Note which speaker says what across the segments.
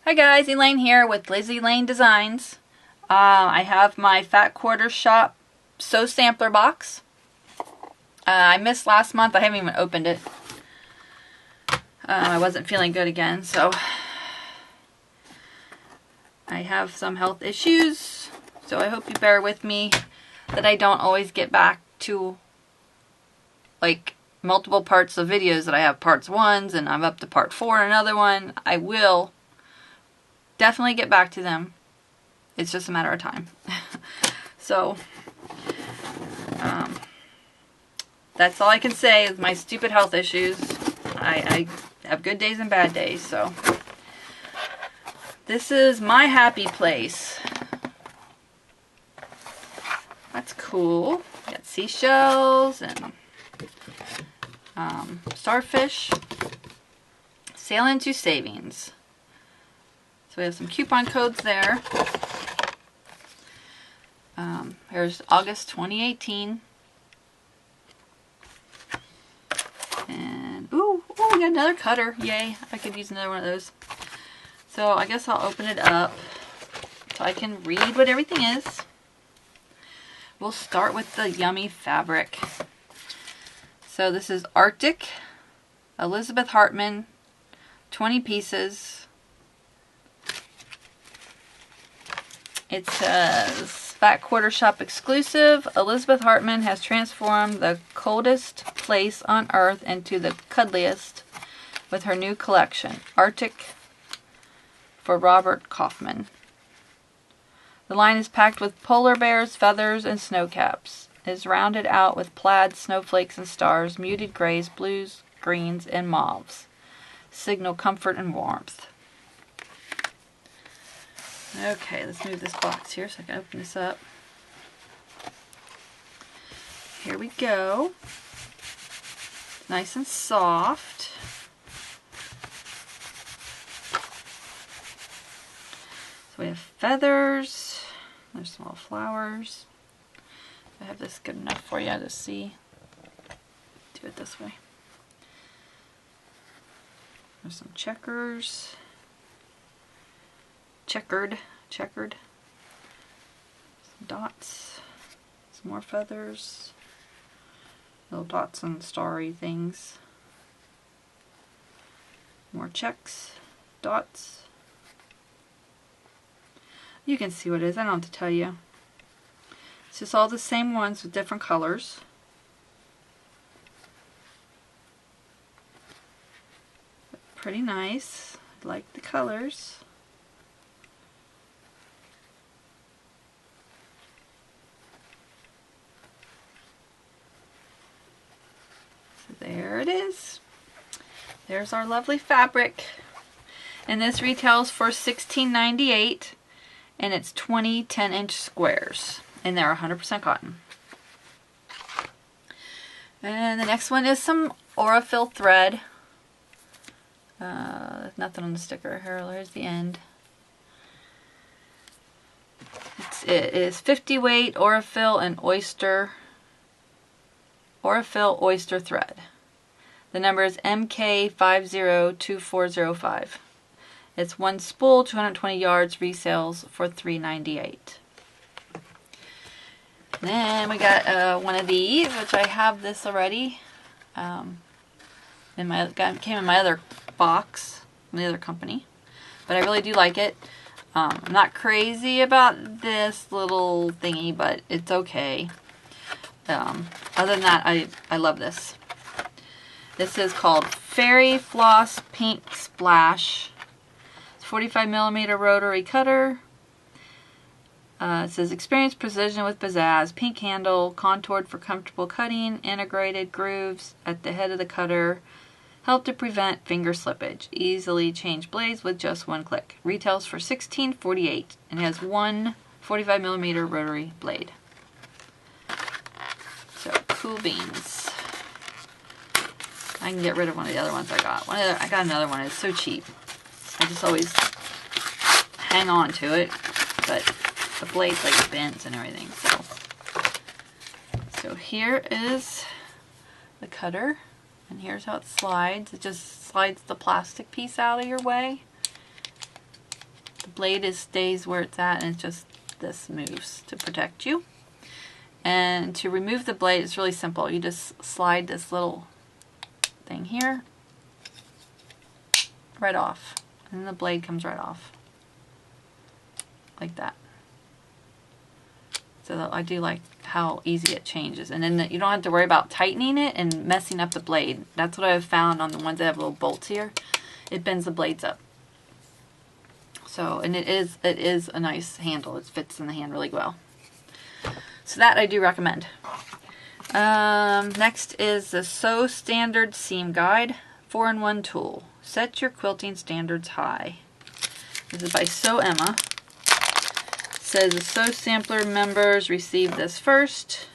Speaker 1: Hi guys, Elaine here with Lizzie Laine Designs. I have my Fat Quarter Shop SewSampler box. I missed last month. I haven't even opened it. I wasn't feeling good again, so I have some health issues. So I hope you bear with me that I don't always get back to like multiple parts of videos that I have parts 1s and I'm up to part 4 in another one. I will definitely get back to them. It's just a matter of time. So, that's all I can say is my stupid health issues. I have good days and bad days, so. This is my happy place. That's cool. Got seashells and starfish. Sail into savings. So we have some coupon codes there. Here's August 2018. And, ooh, we got another cutter. Yay, I could use another one of those. So I guess I'll open it up so I can read what everything is. We'll start with the yummy fabric. So this is Arctic, Elizabeth Hartman, 20 pieces. It says, Fat Quarter Shop exclusive, Elizabeth Hartman has transformed the coldest place on earth into the cuddliest with her new collection, Arctic, for Robert Kaufman. The line is packed with polar bears, feathers, and snow caps. It is rounded out with plaid, snowflakes, and stars, muted grays, blues, greens, and mauves. Signal comfort and warmth. Okay, let's move this box here so I can open this up. Here we go. Nice and soft. So we have feathers. There's some little flowers. I have this good enough for you to see. Do it this way. There's some checkers. Checkered. Some dots. Some more feathers. Little dots and starry things. More checks. Dots. You can see what it is. I don't have to tell you. It's just all the same ones with different colors. Pretty nice. I like the colors. So there it is. There's our lovely fabric. And this retails for $16.98. And it's 20 10-inch squares. And they're 100% cotton. And the next one is some Aurifil thread. Nothing on the sticker. Here's the end. It is 50 weight Aurifil and Oyster thread. The number is MK502405. It's one spool, 220 yards, resales for $3.98. Then we got one of these, which I have this already. Came in my other box from the other company, but I really do like it. I'm not crazy about this little thingy, but it's okay. Other than that, I love this. This is called Fairy Floss Pink Splash. 45mm rotary cutter. It says experience precision with pizzazz. Pink handle, contoured for comfortable cutting. Integrated grooves at the head of the cutter. Help to prevent finger slippage. Easily change blades with just one click. Retails for $16.48 and has one 45mm rotary blade. So cool beans. I can get rid of one of the other ones I got. I got another one. It's so cheap. I just always hang on to it, but the blade's like bent and everything. So here is the cutter, and here's how it slides. It just slides the plastic piece out of your way. The blade stays where it's at, and it's just this moves to protect you. And to remove the blade, it's really simple. You just slide this little thing here right off, and then the blade comes right off like that. So I do like how easy it changes, and then you don't have to worry about tightening it and messing up the blade. That's what I've found on the ones that have little bolts here. It bends the blades up. So, and it is a nice handle. It fits in the hand really well. So that I do recommend. Next is the Sew Standard Seam Guide 4-in-1 Tool. Set your quilting standards high. This is by Sew Emma. It says the SewSampler members receive this first.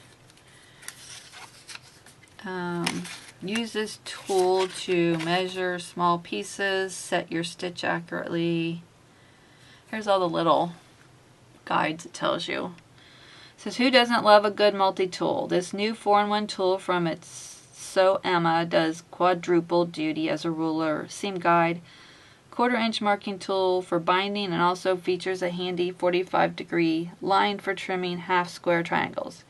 Speaker 1: Use this tool to measure small pieces, set your stitch accurately. Here's all the little guides it tells you. It says, who doesn't love a good multi-tool? This new 4-in-1 tool from its Sew Emma does quadruple duty as a ruler, seam guide, 1/4-inch marking tool for binding, and also features a handy 45-degree line for trimming half square triangles.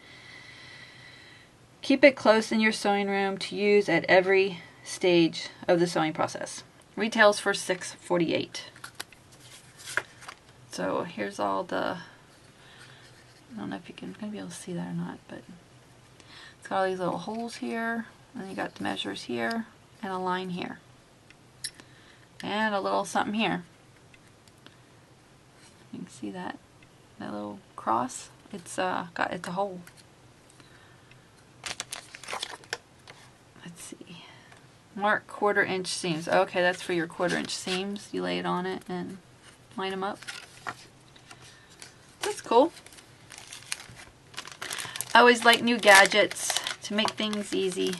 Speaker 1: Keep it close in your sewing room to use at every stage of the sewing process. Retails for $6.48. So here's all the, I don't know if you can be able to see that or not, but it's got all these little holes here, and you got the measures here, and a line here, and a little something here. You can see that little cross. It's a hole. Let's see. Mark 1/4-inch seams. Okay, that's for your 1/4-inch seams. You lay it on it and line them up. That's cool. I always like new gadgets to make things easy.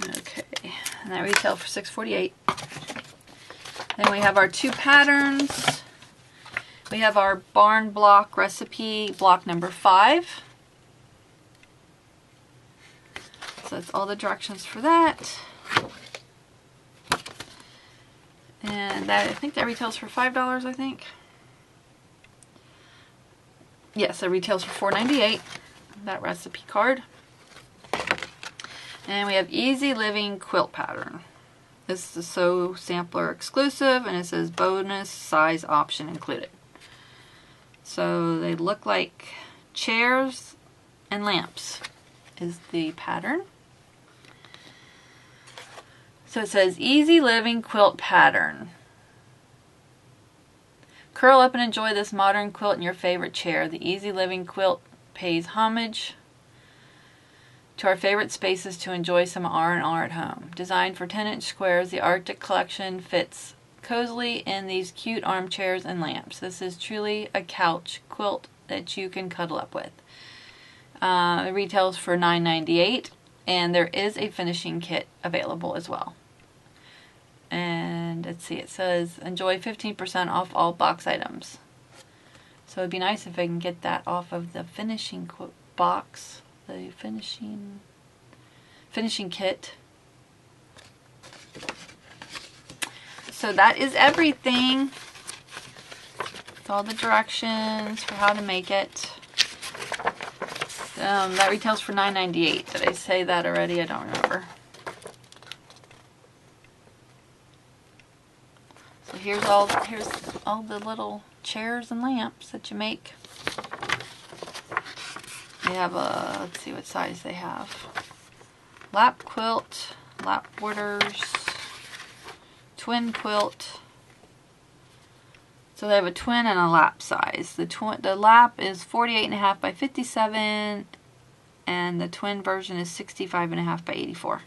Speaker 1: Okay, and that retailed for $6.48. Then we have our 2 patterns. We have our barn block recipe, block number 5. So that's all the directions for that. And that, I think that retails for $5, I think. Yes, it retails for $4.98, that recipe card. And we have Easy Living Quilt Pattern. This is the SewSampler exclusive, and it says bonus size option included. So they look like chairs and lamps is the pattern. So it says Easy Living Quilt Pattern. Curl up and enjoy this modern quilt in your favorite chair. The Easy Living Quilt pays homage to our favorite spaces to enjoy some R&R at home. Designed for 10-inch squares, the Arctic collection fits cozily in these cute armchairs and lamps. This is truly a couch quilt that you can cuddle up with. It retails for $9.98, and there is a finishing kit available as well. And let's see, it says enjoy 15% off all box items. So it'd be nice if I can get that off of the finishing box, the finishing kit. So that is everything. It's all the directions for how to make it. That retails for $9.98. Did I say that already? I don't remember. So here's all the little chairs and lamps that you make. They have a, let's see what size they have. Lap quilt, lap borders, twin quilt. So they have a twin and a lap size. The lap is 48.5 by 57, and the twin version is 65.5 by 84.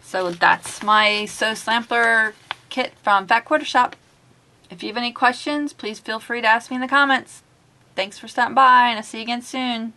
Speaker 1: So that's my SewSampler kit from Fat Quarter Shop. If you have any questions, please feel free to ask me in the comments. Thanks for stopping by, and I'll see you again soon.